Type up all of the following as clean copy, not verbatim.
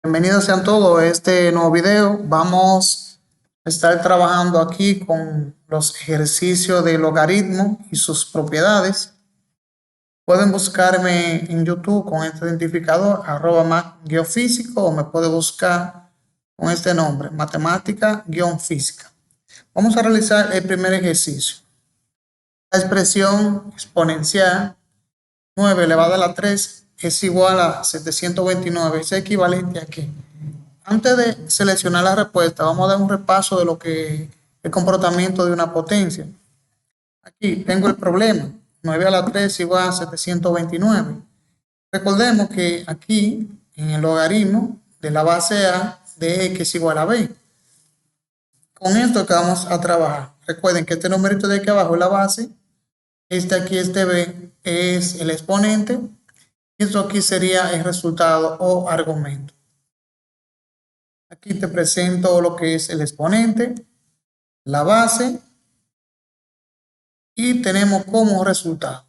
Bienvenidos sean todos a este nuevo video. Vamos a estar trabajando aquí con los ejercicios de logaritmo y sus propiedades. Pueden buscarme en YouTube con este identificador @mac-físico o me puede buscar con este nombre, matemática-física. Vamos a realizar el primer ejercicio. La expresión exponencial 9 elevado a la 3 es igual a 729. Es equivalente a ¿qué? Antes de seleccionar la respuesta, vamos a dar un repaso de lo que es el comportamiento de una potencia. Aquí tengo el problema. 9 a la 3 igual a 729. Recordemos que aquí, en el logaritmo de la base A de X igual a B. Con esto que vamos a trabajar. Recuerden que este numerito de aquí abajo es la base. Este aquí, este B, es el exponente. Esto aquí sería el resultado o argumento. Aquí te presento lo que es el exponente, la base y tenemos como resultado.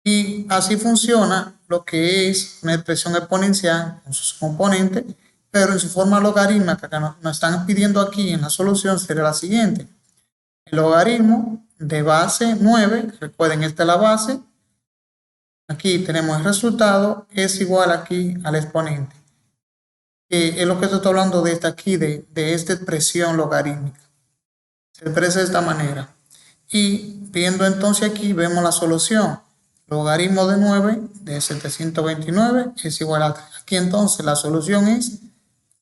Y así funciona lo que es una expresión exponencial con sus componentes, pero en su forma logarítmica que nos están pidiendo aquí en la solución sería la siguiente. El logaritmo de base 9, recuerden esta es la base, aquí tenemos el resultado, es igual aquí al exponente. Es lo que estoy hablando de esta aquí, de esta expresión logarítmica. Se expresa de esta manera. Y viendo entonces aquí, vemos la solución. Logaritmo de 9 de 729 es igual a 3. Aquí entonces la solución es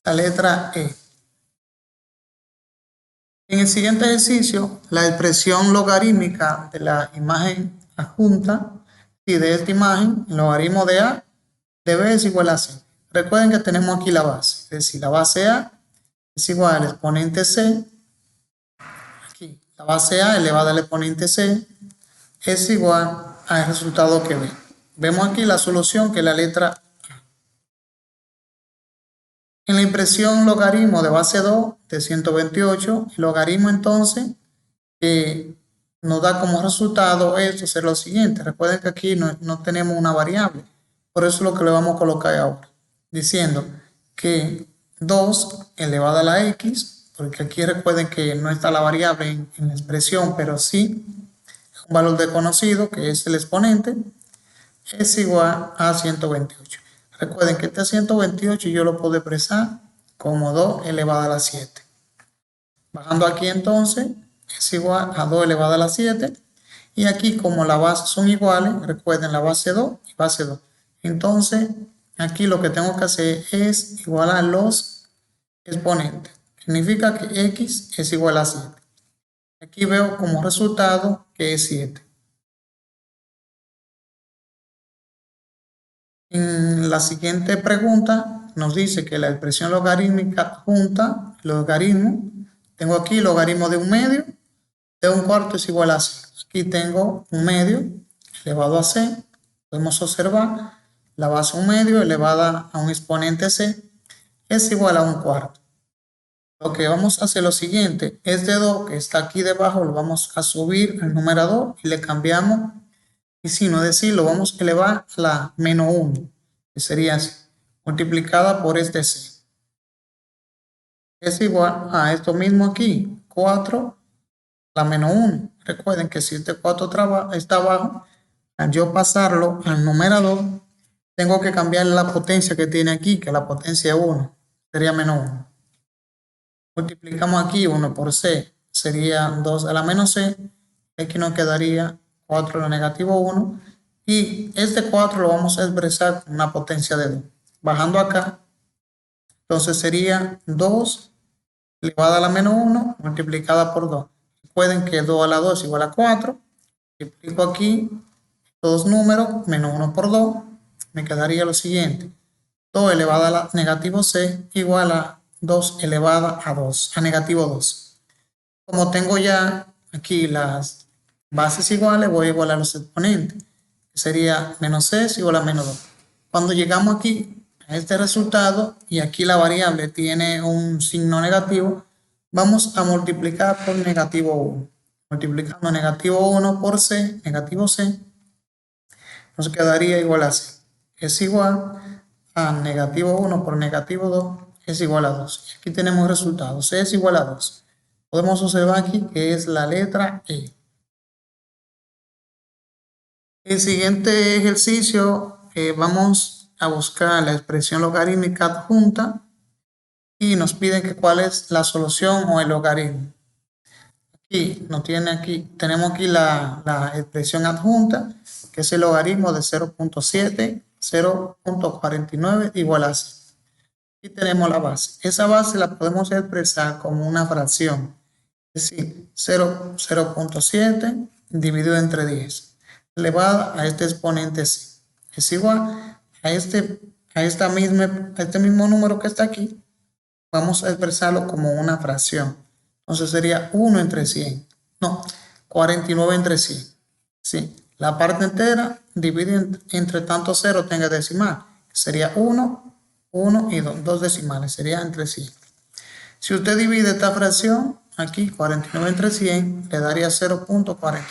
la letra E. En el siguiente ejercicio, la expresión logarítmica de la imagen adjunta y de esta imagen, el logaritmo de A de B es igual a C. Recuerden que tenemos aquí la base, es decir, la base A es igual al exponente C. Aquí, la base A elevada al exponente C es igual al resultado que B. Vemos aquí la solución que es la letra A. En la impresión logaritmo de base 2 de 128, el logaritmo entonces nos da como resultado esto ser lo siguiente. Recuerden que aquí no tenemos una variable. Por eso es lo que le vamos a colocar ahora. Diciendo que 2 elevado a la X, porque aquí recuerden que no está la variable en la expresión, pero sí un valor desconocido que es el exponente, es igual a 128. Recuerden que este 128 yo lo puedo expresar como 2 elevado a la 7. Bajando aquí entonces es igual a 2 elevado a la 7. Y aquí como las bases son iguales, recuerden la base 2 y base 2. Entonces aquí lo que tengo que hacer es igualar los exponentes. Significa que X es igual a 7. Aquí veo como resultado que es 7. En la siguiente pregunta nos dice que la expresión logarítmica junta logaritmo. Tengo aquí logaritmo de un medio, de un cuarto es igual a C. Aquí tengo un medio elevado a C. Podemos observar la base un medio elevada a un exponente C es igual a un cuarto. Lo que vamos a hacer lo siguiente, este 2 que está aquí debajo lo vamos a subir al numerador y le cambiamos y si no es decir, lo vamos a elevar a la menos 1, que sería así, multiplicada por este C. Es igual a esto mismo aquí, 4 a la menos 1. Recuerden que si este 4 está abajo, al yo pasarlo al numerador, tengo que cambiar la potencia que tiene aquí, que la potencia es 1, sería menos 1. Multiplicamos aquí 1 por C, sería 2 a la menos C, aquí nos quedaría 4 a la negativo 1, y este 4 lo vamos a expresar con una potencia de 2. Bajando acá, entonces sería 2 elevada a la menos 1 multiplicada por 2. Recuerden que 2 a la 2 es igual a 4. Multiplico aquí dos números, menos 1 por 2, me quedaría lo siguiente. 2 elevada a la negativo C igual a 2 elevada a 2, a negativo 2. Como tengo ya aquí las bases iguales, voy a igualar los exponentes. Sería menos C es igual a menos 2. Cuando llegamos aquí a este resultado y aquí la variable tiene un signo negativo, vamos a multiplicar por negativo 1. Multiplicando negativo 1 por C, negativo C, nos quedaría igual a C. Es igual a negativo 1 por negativo 2 es igual a 2. Aquí tenemos el resultado. C es igual a 2. Podemos observar aquí que es la letra E. El siguiente ejercicio, vamos a buscar la expresión logarítmica adjunta y nos piden que cuál es la solución o el logaritmo. Aquí, tenemos aquí la expresión adjunta, que es el logaritmo de 0.7, 0.49 igual a 6. Aquí tenemos la base. Esa base la podemos expresar como una fracción, es decir, 0.7 dividido entre 10, elevada a este exponente c. Es igual a este mismo número que está aquí, vamos a expresarlo como una fracción. Entonces sería 1 entre 100. No, 49 entre 100. Sí, la parte entera divide entre tanto cero tenga decimal. Sería 1, 1 y 2 decimales. Sería entre 100. Si usted divide esta fracción, aquí 49 entre 100, le daría 0.49.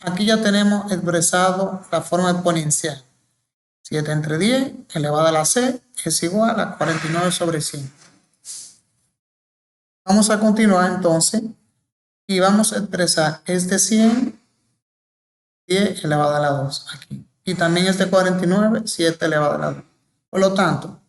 Aquí ya tenemos expresado la forma exponencial. 7 entre 10 elevado a la c es igual a 49 sobre 100. Vamos a continuar entonces y vamos a expresar este 100, 10 elevado a la 2 aquí. Y también este 49, 7 elevado a la 2. Por lo tanto,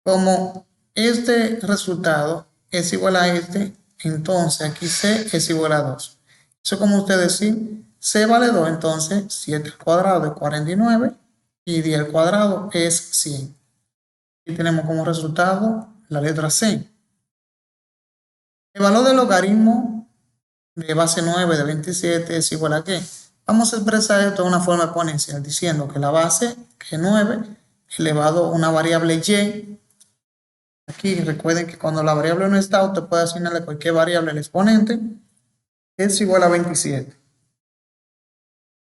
como este resultado es igual a este, entonces aquí c es igual a 2. Eso como usted decir, c vale 2, entonces 7 al cuadrado es 49 y 10 al cuadrado es 100. Y tenemos como resultado la letra C. El valor del logaritmo de base 9 de 27 es igual a ¿qué? Vamos a expresar esto de una forma exponencial diciendo que la base, que es 9, elevado a una variable y. Aquí recuerden que cuando la variable no está, usted puede asignarle cualquier variable al exponente, es igual a 27.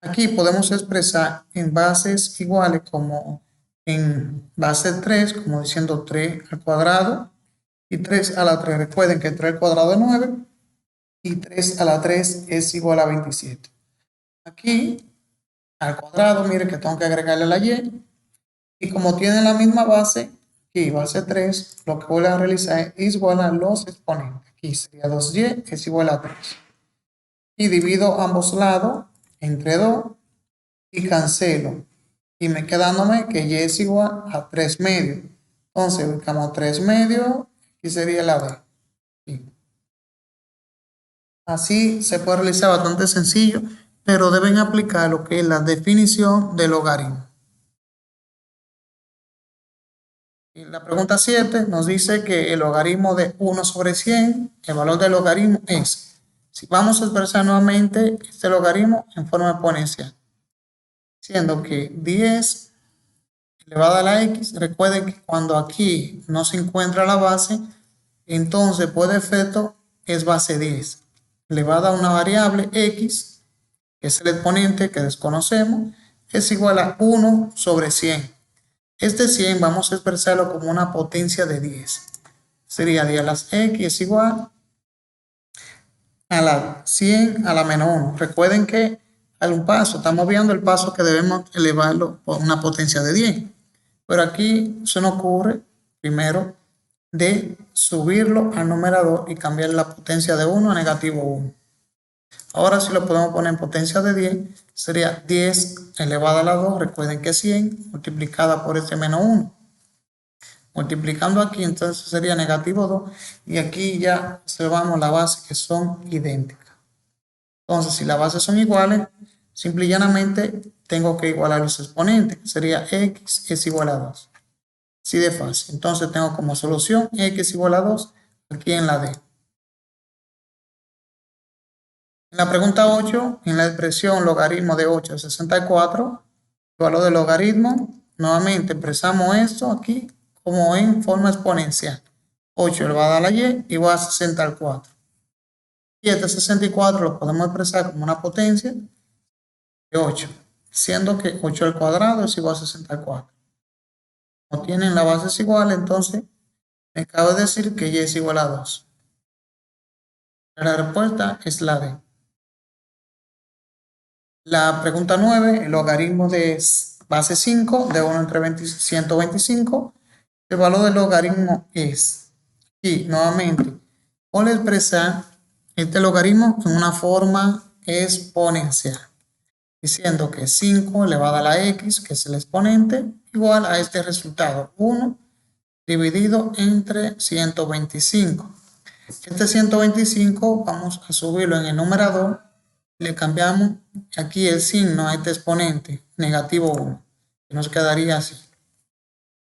Aquí podemos expresar en bases iguales como en base 3, como diciendo 3 al cuadrado y 3 a la 3. Recuerden que 3 al cuadrado es 9 y 3 a la 3 es igual a 27. Aquí al cuadrado, mire que tengo que agregarle la y. Y como tiene la misma base, aquí base 3, lo que voy a realizar es igual a los exponentes. Aquí sería 2y es igual a 3. Y divido ambos lados entre 2 y cancelo. Y me quedándome que y es igual a 3 medios. Entonces buscamos 3 medios y sería la d. Así se puede realizar bastante sencillo, pero deben aplicar lo que es la definición del logaritmo. Y la pregunta 7 nos dice que el logaritmo de 1 sobre 100, el valor del logaritmo es. Si vamos a expresar nuevamente este logaritmo en forma exponencial, siendo que 10 elevado a la x, recuerden que cuando aquí no se encuentra la base, entonces por defecto es base 10, elevada a una variable x, que es el exponente que desconocemos, es igual a 1 sobre 100. Este 100 vamos a expresarlo como una potencia de 10. Sería 10 a las x es igual a la 100 a la menos 1. Recuerden que hay un paso, estamos viendo el paso que debemos elevarlo por una potencia de 10. Pero aquí se nos ocurre primero de subirlo al numerador y cambiar la potencia de 1 a negativo 1. Ahora si lo podemos poner en potencia de 10, sería 10 elevado a la 2, recuerden que es 100, multiplicada por este menos 1. Multiplicando aquí, entonces sería negativo 2, y aquí ya observamos la base que son idénticas. Entonces, si las bases son iguales, simple y llanamente tengo que igualar los exponentes, sería x es igual a 2. Así de fácil. Entonces tengo como solución x igual a 2 aquí en la D. En la pregunta 8, en la expresión logaritmo de 8 a 64, el valor del logaritmo, nuevamente expresamos esto aquí como en forma exponencial. 8 elevado a la y igual a 64. Y este 64 lo podemos expresar como una potencia de 8, siendo que 8 al cuadrado es igual a 64. Como tienen las bases iguales, entonces me acabo de decir que y es igual a 2. La respuesta es la D. La pregunta 9, el logaritmo de base 5 de 1 entre 125. El valor del logaritmo es, y nuevamente, voy a expresar este logaritmo en una forma exponencial, diciendo que 5 elevado a la x, que es el exponente, igual a este resultado, 1 dividido entre 125. Este 125 vamos a subirlo en el numerador, le cambiamos aquí el signo a este exponente, negativo 1, que nos quedaría así.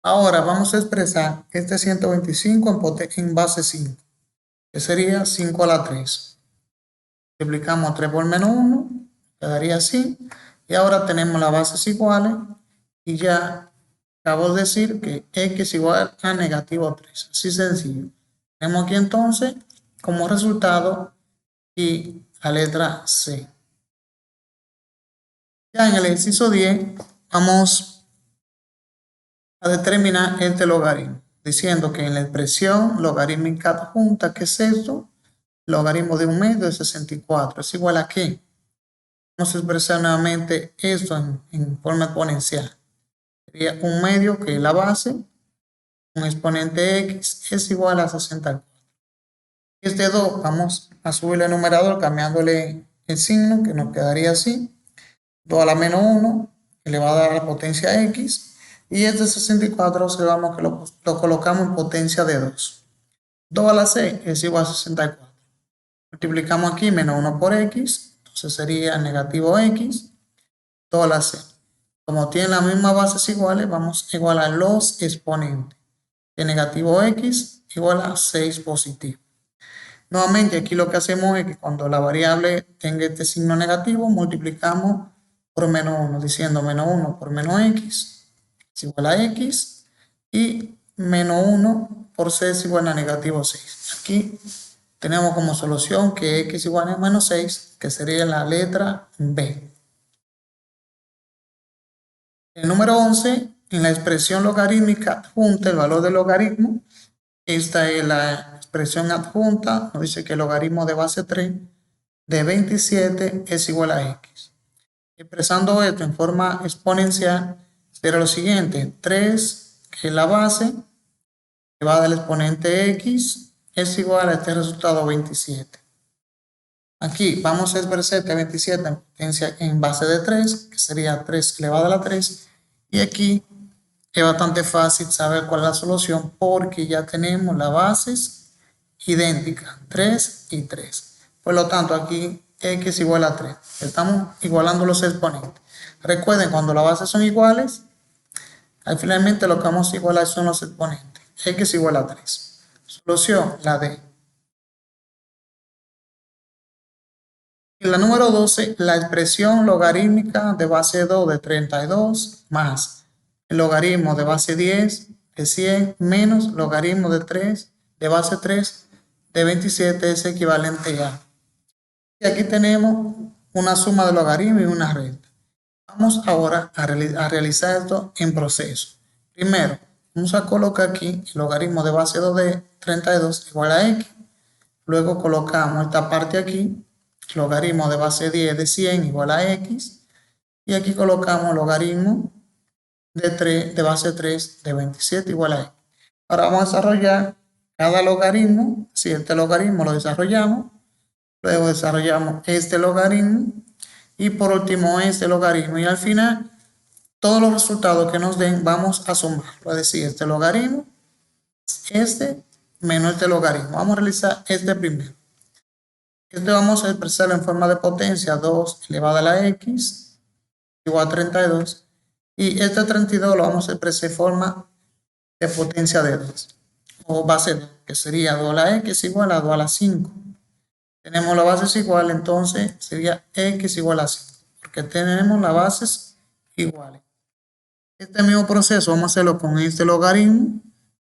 Ahora vamos a expresar este 125 en base 5, que sería 5 a la 3. Multiplicamos 3 por menos 1, quedaría así. Y ahora tenemos las bases iguales y ya acabo de decir que x igual a negativo 3. Así sencillo. Tenemos aquí entonces como resultado y la letra C. Ya en el ejercicio 10 vamos a determinar este logaritmo, diciendo que en la expresión logarítmica adjunta, ¿qué es esto? Logaritmo de 1/2 de 64 es igual a ¿qué? Vamos a expresar nuevamente esto en forma exponencial. Sería 1/2, que es la base, un exponente x es igual a 64. Este 2 vamos a subirle el numerador cambiándole el signo, que nos quedaría así. 2 a la menos 1 elevado a la potencia x. Y este 64 observamos que lo colocamos en potencia de 2. 2 a la 6 es igual a 64. Multiplicamos aquí menos 1 por x, entonces sería negativo x. 2 a la 6. Como tienen las mismas bases iguales, vamos a igualar los exponentes. De negativo x igual a 6 positivo. Nuevamente aquí lo que hacemos es que cuando la variable tenga este signo negativo, multiplicamos por menos 1, diciendo menos 1 por menos x es igual a x, y menos 1 por c es igual a negativo 6. Aquí tenemos como solución que x igual a menos 6, que sería la letra B. El número 11, en la expresión logarítmica adjunta, el valor del logaritmo. Esta es la expresión adjunta, nos dice que el logaritmo de base 3 de 27 es igual a x. Expresando esto en forma exponencial, será lo siguiente: 3, que es la base, elevada al exponente x, es igual a este resultado 27. Aquí vamos a expresar este 27 en potencia en base de 3, que sería 3 elevado a la 3, y aquí es bastante fácil saber cuál es la solución porque ya tenemos las bases idénticas, 3 y 3. Por lo tanto, aquí x igual a 3. Estamos igualando los exponentes. Recuerden, cuando las bases son iguales, al finalmente lo que vamos a igualar son los exponentes. X igual a 3. Solución, la D. En la número 12, la expresión logarítmica de base 2 de 32 más el logaritmo de base 10 de 100 menos logaritmo de 3 de base 3 de 27 es equivalente a. Y aquí tenemos una suma de logaritmos y una recta. Vamos ahora a realizar esto en proceso. Primero, vamos a colocar aquí el logaritmo de base 2 de 32 igual a x. Luego colocamos esta parte aquí, logaritmo de base 10 de 100 igual a x. Y aquí colocamos logaritmo de base 3 de 27 igual a x. Ahora vamos a desarrollar cada logaritmo. Si este logaritmo lo desarrollamos, luego desarrollamos este logaritmo y por último este logaritmo, y al final todos los resultados que nos den vamos a sumar, es decir, este logaritmo, este menos este logaritmo. Vamos a realizar este primero. Este vamos a expresarlo en forma de potencia 2 elevado a la x igual a 32, y este 32 lo vamos a expresar en forma de potencia de 2 o base 2, que sería 2 a la x igual a 2 a la 5. Tenemos las bases iguales, entonces sería x igual a 5, porque tenemos las bases iguales. Este mismo proceso vamos a hacerlo con este logaritmo,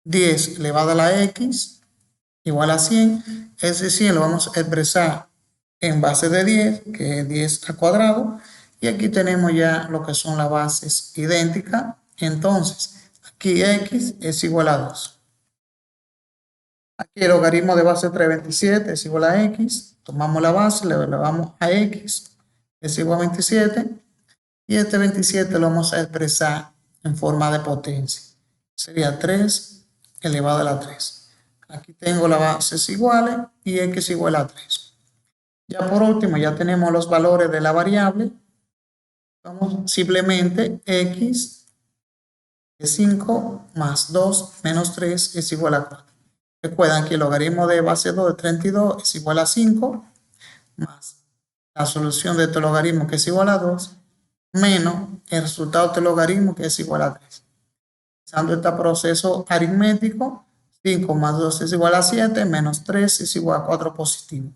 10 elevado a la x igual a 100. Ese 100 lo vamos a expresar en base de 10, que es 10 al cuadrado, y aquí tenemos ya lo que son las bases idénticas. Entonces, aquí x es igual a 2. Aquí el logaritmo de base 327 es igual a x. Tomamos la base, le elevamos a x, es igual a 27. Y este 27 lo vamos a expresar en forma de potencia. Sería 3 elevado a la 3. Aquí tengo las bases iguales y x igual a 3. Ya por último, ya tenemos los valores de la variable. Vamos simplemente x es 5 más 2 menos 3 es igual a 4. Recuerdan que el logaritmo de base 2 de 32 es igual a 5 más la solución de este logaritmo que es igual a 2 menos el resultado de este logaritmo que es igual a 3. Usando este proceso aritmético, 5 más 2 es igual a 7, menos 3 es igual a 4 positivo.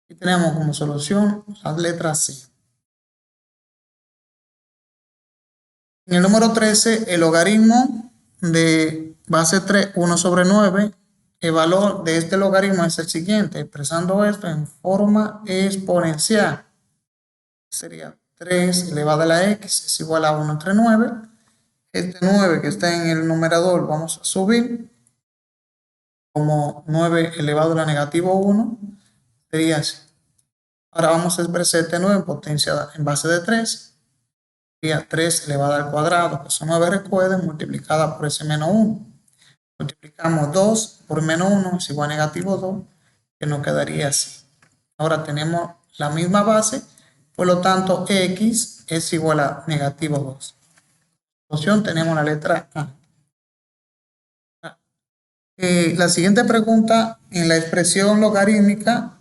Y tenemos como solución la letra C. En el número 13, el logaritmo de base 3, 1 sobre 9, el valor de este logaritmo es el siguiente, expresando esto en forma exponencial. Sería 3 elevado a la x es igual a 1 entre 9. Este 9 que está en el numerador vamos a subir como 9 elevado a la negativo 1. Sería así. Ahora vamos a expresar este 9 en potencia en base de 3. Sería 3 elevado al cuadrado, que son 9, recuerden, multiplicada por ese menos 1. Multiplicamos 2 por menos 1 es igual a negativo 2, que nos quedaría así. Ahora tenemos la misma base, por lo tanto x es igual a negativo 2. Opción tenemos la letra A. La siguiente pregunta, en la expresión logarítmica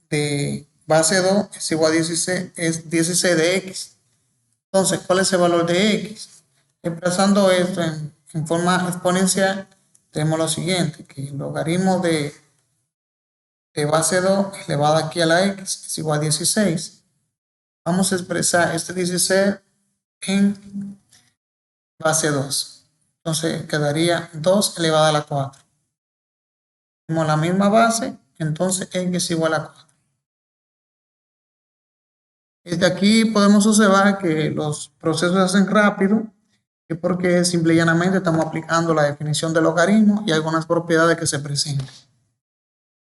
de base 2 es igual a 16, es 16 de x. Entonces, ¿cuál es el valor de x? Expresando esto en forma exponencial, tenemos lo siguiente, que el logaritmo de base 2 elevado aquí a la x es igual a 16. Vamos a expresar este 16 en base 2. Entonces, quedaría 2 elevado a la 4. Tenemos la misma base, entonces x es igual a 4. Desde aquí podemos observar que los procesos se hacen rápido, es porque simple y llanamente estamos aplicando la definición del logaritmo y algunas propiedades que se presentan.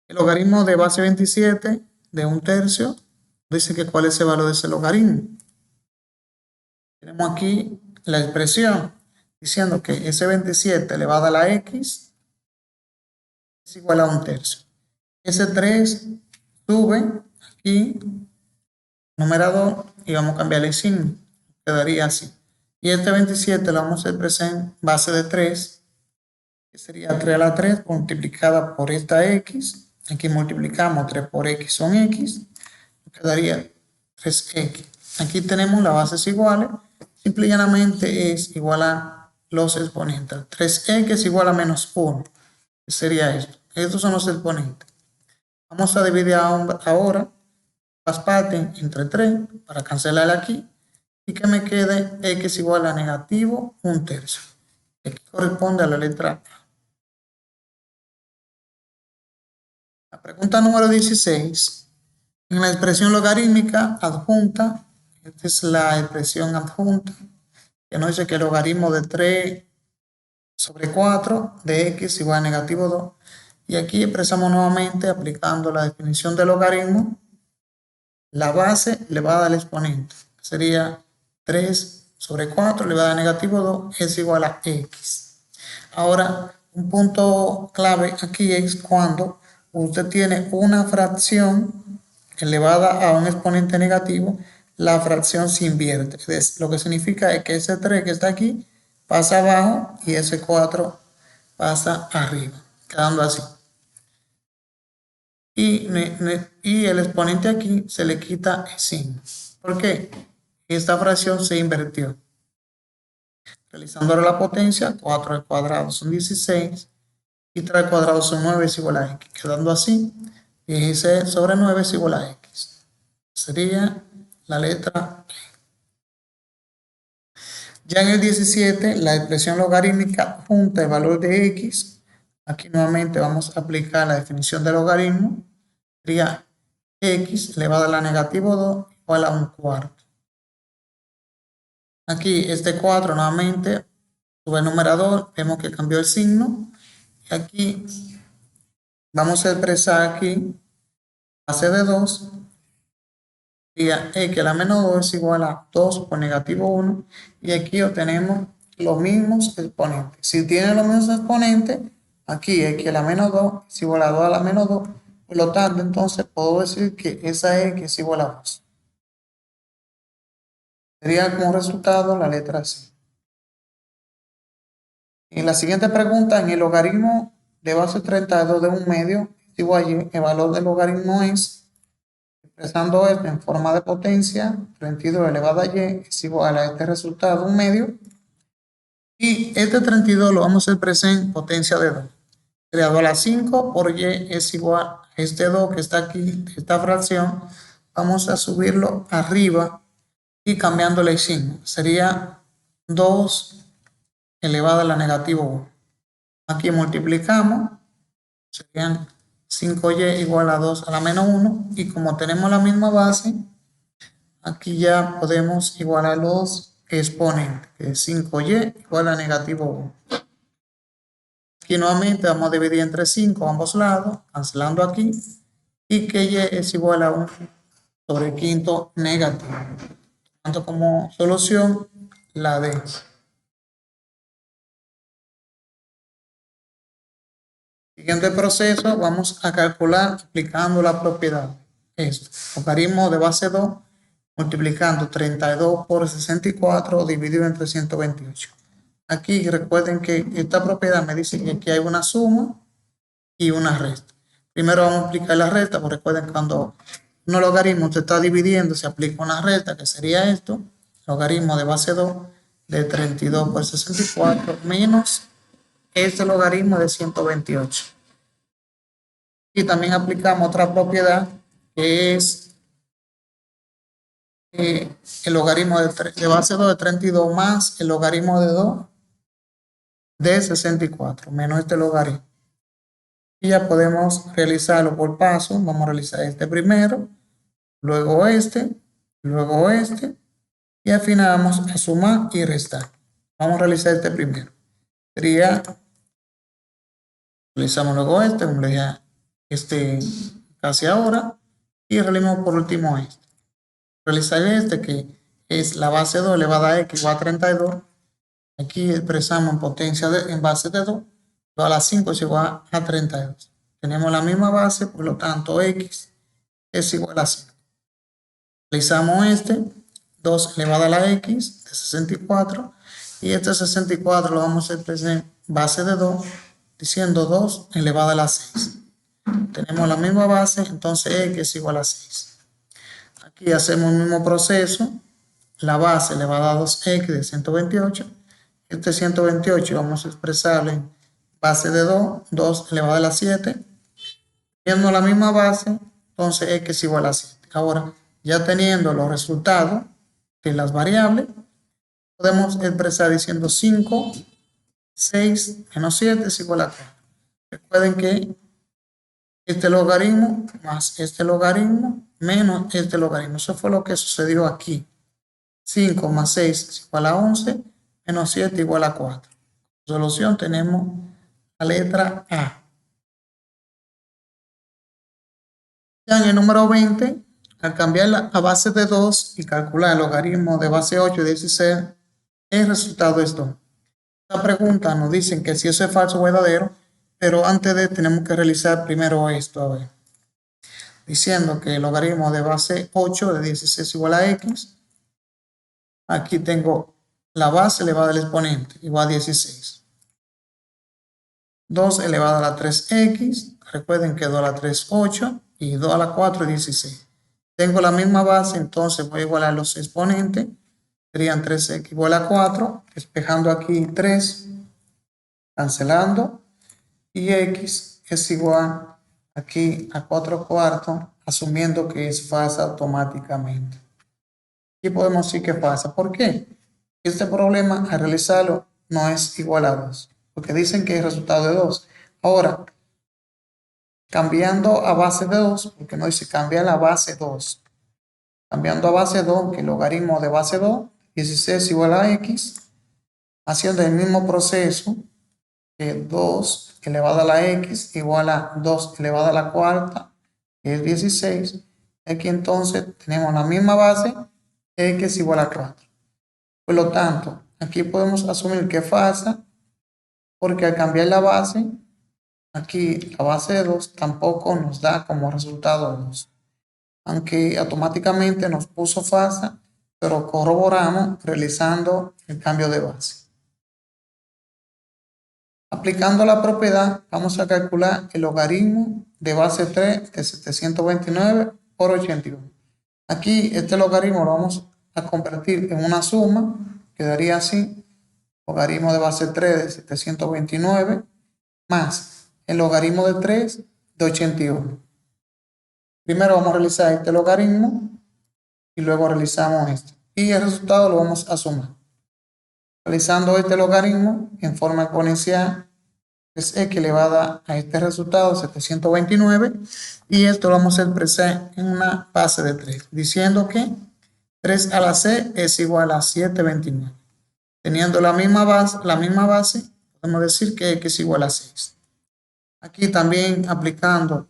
El logaritmo de base 27 de 1/3 dice que cuál es el valor de ese logaritmo. Tenemos aquí la expresión diciendo que ese 27 elevado a la x es igual a 1/3. Ese 3 sube aquí, numerador, y vamos a cambiarle el signo. Quedaría así. Y este 27 lo vamos a expresar en base de 3, que sería 3 a la 3 multiplicada por esta x. Aquí multiplicamos 3 por x son x. Quedaría 3x. Aquí tenemos las bases iguales. Simple y llanamente es igual a los exponentes. 3x es igual a menos 1. ¿Qué sería esto? Estos son los exponentes. Vamos a dividir ahora las partes entre 3 para cancelar aquí y que me quede x igual a negativo 1/3. Aquí corresponde a la letra A. La pregunta número 16. En la expresión logarítmica adjunta, esta es la expresión adjunta, que nos dice que el logaritmo de 3 sobre 4 de x igual a negativo 2. Y aquí expresamos nuevamente aplicando la definición del logaritmo. La base elevada al exponente sería 3 sobre 4 elevado a negativo 2 es igual a x. Ahora, un punto clave aquí es cuando usted tiene una fracción elevada a un exponente negativo, la fracción se invierte. Lo que significa es que ese 3 que está aquí pasa abajo y ese 4 pasa arriba, quedando así. Y el exponente aquí se le quita el signo. ¿Por qué? Esta fracción se invirtió. Realizando ahora la potencia, 4 al cuadrado son 16 y 3 al cuadrado son 9 es igual a x. Quedando así, 16 sobre 9 es igual a x. Sería la letra B. Ya en el 17, la expresión logarítmica junta el valor de x. Aquí nuevamente vamos a aplicar la definición del logaritmo. Sería x elevado a la negativo 2 igual a 1/4. Aquí este 4 nuevamente sube el numerador, vemos que cambió el signo. Y aquí vamos a expresar aquí base de 2 sería x a la menos 2 es igual a 2 por negativo 1. Y aquí obtenemos los mismos exponentes. Si tiene los mismos exponentes, aquí x a la menos 2 es igual a 2 a la menos 2. Por lo tanto, entonces puedo decir que esa x es igual a 2. Sería como resultado la letra C. En la siguiente pregunta, en el logaritmo de base 32 de un medio es igual a y, el valor del logaritmo es, expresando esto en forma de potencia, 32 elevado a y es igual a este resultado, un medio. Y este 32 lo vamos a expresar en potencia de 2. Creado a la 5 por y es igual a este 2 que está aquí, esta fracción. Vamos a subirlo arriba y cambiándole el signo. Sería 2 elevado a la negativo 1. Aquí multiplicamos, serían 5y igual a 2 a la menos 1. Y como tenemos la misma base, aquí ya podemos igualar los exponentes, que es 5y igual a negativo 1. Aquí nuevamente vamos a dividir entre 5 ambos lados, cancelando aquí, y que y es igual a 1 sobre el quinto negativo. Tanto como solución, la D. Siguiente proceso, vamos a calcular aplicando la propiedad. Esto, logaritmo de base 2, multiplicando 32 por 64 dividido entre 128. Aquí recuerden que esta propiedad me dice que aquí hay una suma y una resta. Primero vamos a aplicar la resta, porque recuerden cuando un logaritmo se está dividiendo, se aplica una resta, que sería esto, logaritmo de base 2 de 32 por 64 menos este logaritmo de 128. Y también aplicamos otra propiedad que es el logaritmo de base 2 de 32 más el logaritmo de 2 de 64 menos este logaritmo. Y ya podemos realizarlo por paso. Vamos a realizar este primero, luego este, y al final vamos a sumar y restar. Vamos a realizar este primero. Sería, realizamos luego este, como le dije, este casi ahora, y realizamos por último este. Realizar este que es la base 2 elevada a x igual a 32. Aquí expresamos en potencia en base de 2, 2 a la 5 es igual a 32. Tenemos la misma base, por lo tanto x es igual a 5. Realizamos este, 2 elevado a la x de 64, y este 64 lo vamos a expresar en base de 2, diciendo 2 elevado a la 6. Tenemos la misma base, entonces x es igual a 6. Aquí hacemos el mismo proceso, la base elevada a 2x de 128. Este 128 vamos a expresarlo en base de 2, 2 elevado a la 7. Teniendo la misma base, entonces x es igual a 7. Ahora, ya teniendo los resultados de las variables, podemos expresar diciendo 5, 6 menos 7 es igual a 4. Recuerden que este logaritmo más este logaritmo menos este logaritmo. Eso fue lo que sucedió aquí. 5 más 6 es igual a 11, menos 7 igual a 4. Solución tenemos la letra A. Ya en el número 20, al cambiar a base de 2 y calcular el logaritmo de base 8 y 16, el resultado es 2. Esta pregunta nos dicen que si eso es falso o verdadero, pero antes de tenemos que realizar primero esto, a ver. Diciendo que el logaritmo de base 8 de 16 es igual a x. Aquí tengo la base elevada al exponente, igual a 16. 2 elevado a la 3x, recuerden que 2 a la 3 es 8 y 2 a la 4 es 16. Tengo la misma base, entonces voy a igualar los exponentes. Serían 3x igual a 4, despejando aquí 3, cancelando, y x es igual aquí a 4 cuartos, asumiendo que es falsa automáticamente. Y podemos decir que pasa. ¿Por qué? Este problema al realizarlo no es igual a 2, porque dicen que es resultado de 2. Ahora, cambiando a base de 2, porque no dice cambiar la base 2. Cambiando a base 2, que el logaritmo de base 2, 16 igual a x, haciendo el mismo proceso, que 2 elevado a la x igual a 2 elevado a la cuarta, que es 16, Aquí entonces tenemos la misma base, x igual a 4. Por lo tanto, aquí podemos asumir que es falsa, porque al cambiar la base, aquí la base de 2 tampoco nos da como resultado 2. Aunque automáticamente nos puso falsa, pero corroboramos realizando el cambio de base. Aplicando la propiedad, vamos a calcular el logaritmo de base 3 de 729 por 81. Aquí este logaritmo lo vamos a convertir en una suma, quedaría así: logaritmo de base 3 de 729 más el logaritmo de 3 de 81. Primero vamos a realizar este logaritmo y luego realizamos esto. Y el resultado lo vamos a sumar. Realizando este logaritmo en forma exponencial, es x elevada a este resultado, 729, y esto lo vamos a expresar en una base de 3, diciendo que 3 a la c es igual a 729. Teniendo la misma base, podemos decir que x es igual a 6. Aquí también aplicando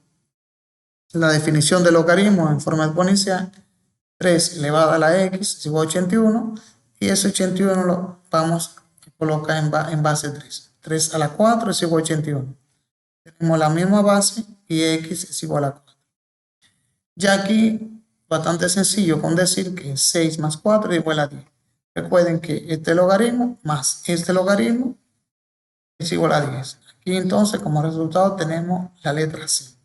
la definición de logaritmo en forma exponencial, 3 elevado a la x es igual a 81, y ese 81 lo vamos a colocar en base 3. 3 a la 4 es igual a 81. Tenemos la misma base y x es igual a 4. Ya aquí, bastante sencillo con decir que 6 más 4 es igual a 10. Recuerden que este logaritmo más este logaritmo es igual a 10. Aquí entonces como resultado tenemos la letra C.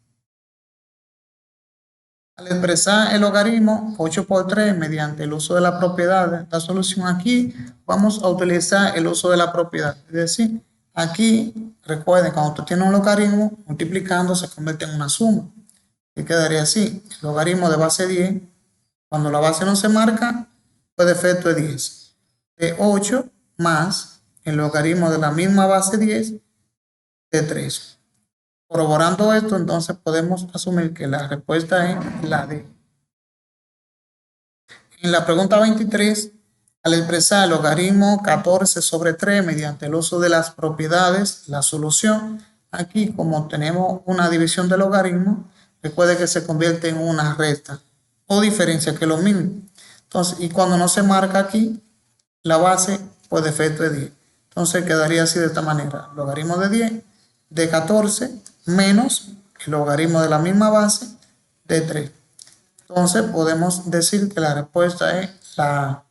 Al expresar el logaritmo 8 por 3 mediante el uso de la propiedad de la solución, aquí vamos a utilizar el uso de la propiedad. Es decir, aquí recuerden, cuando tú tienes un logaritmo, multiplicando se convierte en una suma. Y quedaría así: el logaritmo de base 10, cuando la base no se marca, pues defecto es 10. De 8 más el logaritmo de la misma base 10 de 3. Corroborando esto, entonces podemos asumir que la respuesta es la D. En la pregunta 23, al expresar el logaritmo 14 sobre 3 mediante el uso de las propiedades, la solución, aquí como tenemos una división de logaritmo, recuerde que se convierte en una resta o diferencia, que es lo mismo. Entonces, y cuando no se marca aquí la base, pues defecto es 10. Entonces quedaría así de esta manera: logaritmo de 10 de 14 menos el logaritmo de la misma base de 3. Entonces podemos decir que la respuesta es la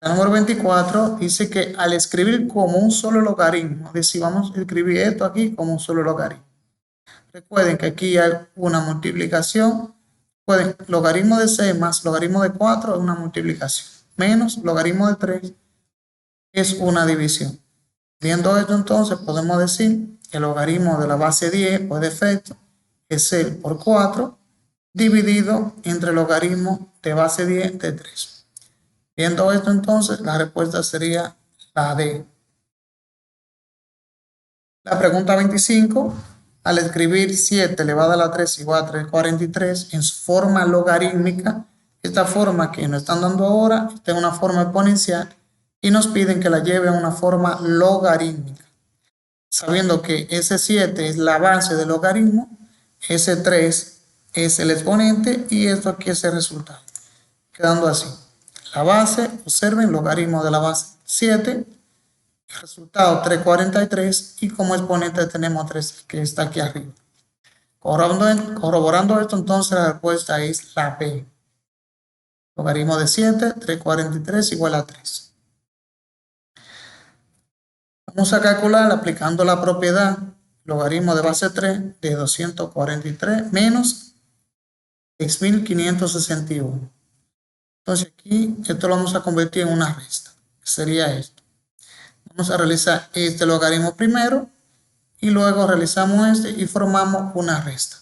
número 24. Dice que al escribir como un solo logaritmo, es decir, vamos a escribir esto aquí como un solo logaritmo. Recuerden que aquí hay una multiplicación. Pueden, logaritmo de 6 más logaritmo de 4 es una multiplicación, menos logaritmo de 3 es una división. Viendo esto, entonces podemos decir que el logaritmo de la base 10 por defecto es 6 por 4 dividido entre el logaritmo de base 10 de 3. Viendo esto, entonces la respuesta sería la D. La pregunta 25, al escribir 7 elevado a la 3 igual a 343 en su forma logarítmica, esta forma que nos están dando ahora está en una forma exponencial y nos piden que la lleve a una forma logarítmica. Sabiendo que ese 7 es la base del logaritmo, ese 3 es el exponente y esto aquí es el resultado. Quedando así: la base, observen, logaritmo de la base 7, el resultado 343 y como exponente tenemos 3 que está aquí arriba. Corroborando esto, entonces la respuesta es la B. Logaritmo de 7, 343 igual a 3. Vamos a calcular aplicando la propiedad logaritmo de base 3 de 243 menos 6.561. Entonces aquí esto lo vamos a convertir en una resta. Sería esto. Vamos a realizar este logaritmo primero y luego realizamos este y formamos una resta.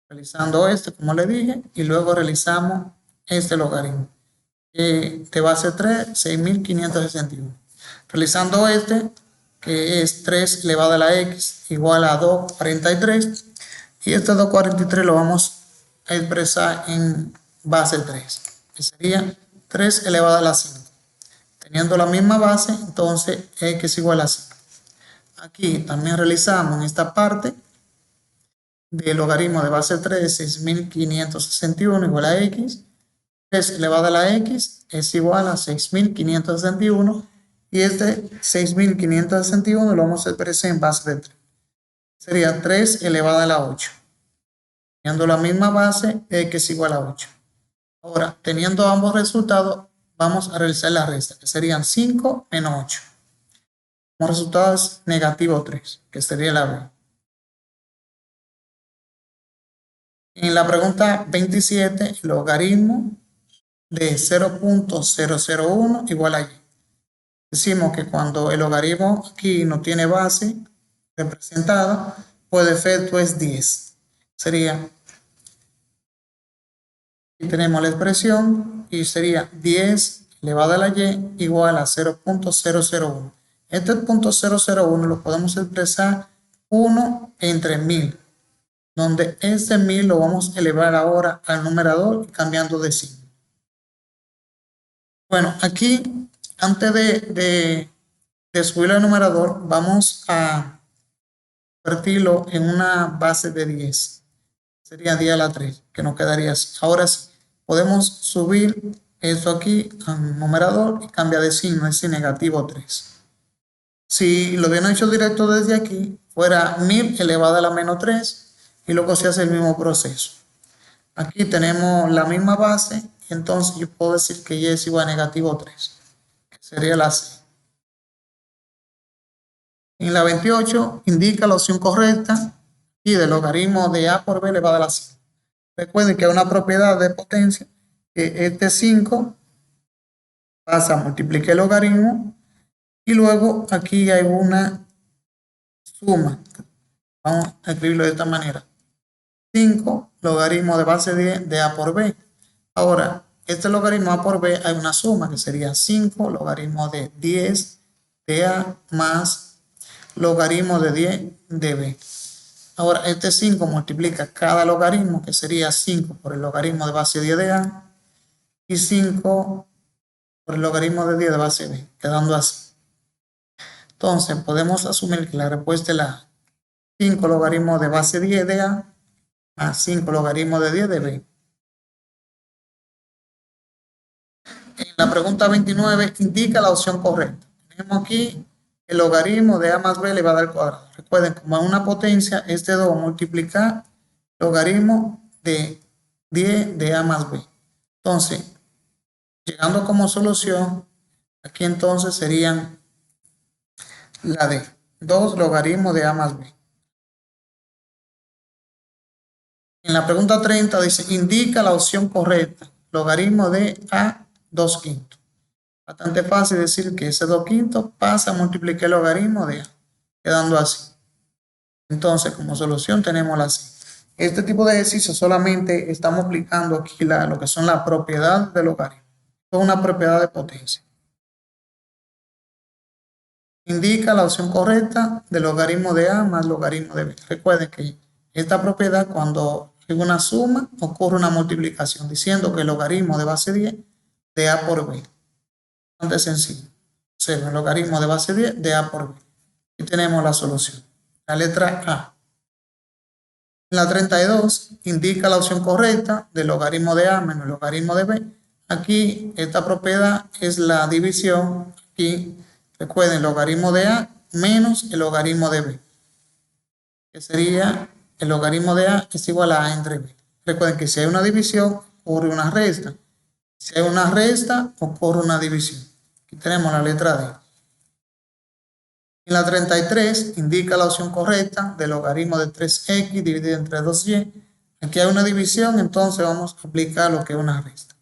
Realizando este, como le dije, y luego realizamos este logaritmo. De base 3, 6.561. Realizando este, que es 3 elevado a la x igual a 243, y este 243 lo vamos a expresar en base 3, que sería 3 elevado a la 5. Teniendo la misma base, entonces x igual a 5. Aquí también realizamos en esta parte del logaritmo de base 3 de 6561 igual a x. 3 elevado a la x es igual a 6561 y este 6561 lo vamos a expresar en base de 3. Sería 3 elevado a la 8. Teniendo la misma base, x es igual a 8. Ahora, teniendo ambos resultados, vamos a realizar la resta, que serían 5 menos 8. Como resultado es negativo 3, que sería la B. En la pregunta 27, el logaritmo de 0.001 igual a y. Decimos que cuando el logaritmo aquí no tiene base representada, pues el efecto es 10. Sería, aquí tenemos la expresión y sería 10 elevado a la y igual a 0.001. Este punto 001 lo podemos expresar 1 entre 1000, donde este 1000 lo vamos a elevar ahora al numerador cambiando de signo. Bueno, aquí antes de subirlo al numerador, vamos a convertirlo en una base de 10. Sería 10 a la 3, que nos quedaría así. Ahora sí, podemos subir esto aquí al numerador y cambiar de signo, es decir, negativo 3. Si lo hubieran hecho directo desde aquí, fuera 1000 elevado a la menos 3 y luego se hace el mismo proceso. Aquí tenemos la misma base y entonces yo puedo decir que y es igual a negativo 3, que sería la C. En la 28 indica la opción correcta y del logaritmo de A por B elevado a la 5. Recuerden que hay una propiedad de potencia que este 5 pasa a multiplicar el logaritmo y luego aquí hay una suma. Vamos a escribirlo de esta manera. 5 logaritmo de base 10 de A por B. Ahora, este logaritmo A por B hay una suma que sería 5 logaritmo de 10 de A más logaritmo de 10 de B. Ahora, este 5 multiplica cada logaritmo, que sería 5 por el logaritmo de base 10 de A y 5 por el logaritmo de 10 de base B, quedando así. Entonces, podemos asumir que la respuesta es la 5 logaritmo de base 10 de A más 5 logaritmo de 10 de B. En la pregunta 29 indica la opción correcta. Tenemos aquí el logaritmo de A más B elevado al cuadrado. Recuerden, como es una potencia, este 2 multiplica logaritmo de 10 de A más B. Entonces, llegando como solución, aquí entonces serían la D, 2 logaritmos de A más B. En la pregunta 30 dice, indica la opción correcta, logaritmo de A 2 quintos. Bastante fácil decir que ese 2 quintos pasa a multiplicar el logaritmo de A, quedando así. Entonces, como solución tenemos la C. Este tipo de ejercicio solamente estamos aplicando aquí lo que son las propiedades del logaritmo. Es una propiedad de potencia. Indica la opción correcta del logaritmo de A más logaritmo de B. Recuerden que esta propiedad, cuando hay una suma, ocurre una multiplicación, diciendo que el logaritmo de base 10 de A por B. Bastante sencillo. O sea, el logaritmo de base 10 de A por B. Aquí tenemos la solución. La letra A. En la 32 indica la opción correcta del logaritmo de A menos el logaritmo de B. Aquí esta propiedad es la división. Aquí recuerden el logaritmo de A menos el logaritmo de B, que sería el logaritmo de A es igual a A entre B. Recuerden que si hay una división, ocurre una resta. Si hay una resta, ocurre una división. Aquí tenemos la letra D. En la 33 indica la opción correcta del logaritmo de 3x dividido entre 2y. Aquí hay una división, entonces vamos a aplicar lo que es una resta.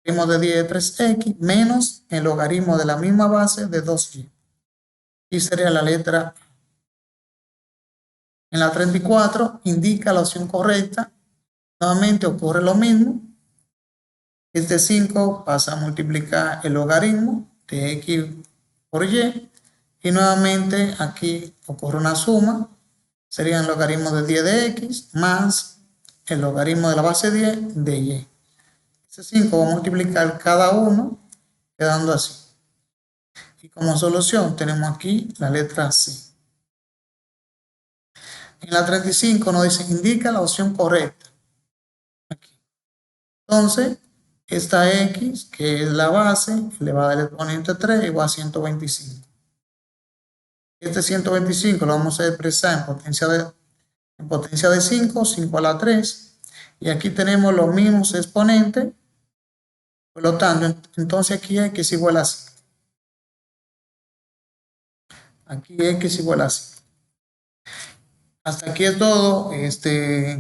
El logaritmo de 10 de 3x menos el logaritmo de la misma base de 2y. Y sería la letra A. En la 34 indica la opción correcta. Nuevamente ocurre lo mismo. Este 5 pasa a multiplicar el logaritmo de x por y. Y nuevamente aquí ocurre una suma. Sería el logaritmo de 10 de x más el logaritmo de la base 10 de y. Ese 5 va a multiplicar cada uno, quedando así. Y como solución tenemos aquí la letra C. En la 35 nos dice, indica la opción correcta. Aquí. Entonces, esta x, que es la base, elevada al exponente 3, igual a 125. Este 125 lo vamos a expresar en potencia de 5, 5 a la 3. Y aquí tenemos los mismos exponentes. Por lo tanto, entonces aquí x es igual a 5. Aquí x es igual a 5. Hasta aquí es todo,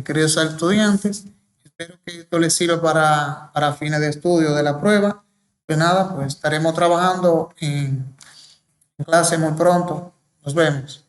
queridos estudiantes. Espero que esto les sirva para fines de estudio de la prueba. Pues nada, pues estaremos trabajando en clase muy pronto. Nos vemos.